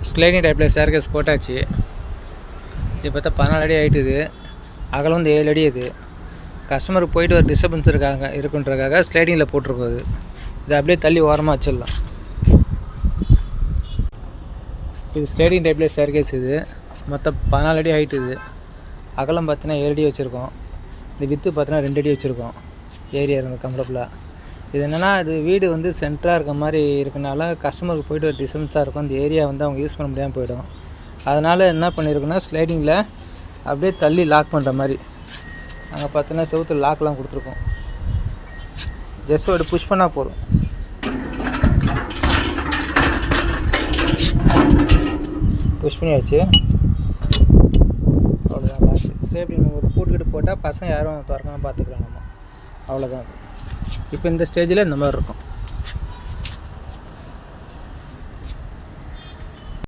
Sliding டைப்பில் staircase போட்டாச்சு. இது பார்த்தா 14 அடி ஆகிட்டுது. அகலம் வந்து 7 அடி. இது கஸ்டமருக்கு போயிட்டு ஒரு டிஸ்டர்பன்ஸ் இருக்குன்றக்காக ஸ்லைடிங்கில் போட்டிருக்கோம். இதை அப்படியே தள்ளி ஓரமாக வச்சிடலாம். இது ஸ்லைடிங் டைப்பில் ஸ்டேர்கேஸ். இது மொத்தம் 14 அடி ஹைட்டு. இது அகலம் பார்த்தீங்கன்னா 7 அடி வச்சுருக்கோம். இந்த வித்து பார்த்தீங்கன்னா 2 அடி வச்சுருக்கோம். ஏரியா இருக்குது கம்ஃபர்டபுளாக. இது என்னென்னா இது வீடு வந்து சென்டராக இருக்க மாதிரி இருக்கனால கஸ்டமருக்கு போய்ட்டு ஒரு டிஸ்டன்ஸாக இருக்கும். அந்த ஏரியா வந்து அவங்க யூஸ் பண்ண முடியாமல் போயிடும். அதனால் என்ன பண்ணியிருக்குன்னா ஸ்லைடிங்கில் அப்படியே தள்ளி லாக் பண்ணுற மாதிரி அங்கே பார்த்தீங்கன்னா செவுத்தில் லாக்லாம் கொடுத்துருக்கோம். ஜஸ்ட் ஒரு புஷ் பண்ணால் போதும். புஷ் பண்ணியாச்சு. அவ்வளோதான். லாஸ்ட்டு சேஃப்டி நம்ம ஒரு பூட்டுக்கிட்டு போட்டால் பசங்க யாரும் திறக்காமல் பார்த்துக்கலாம் நம்ம. அவ்வளோதான். இப்போ இந்த ஸ்டேஜில் இந்த மாதிரி இருக்கும்.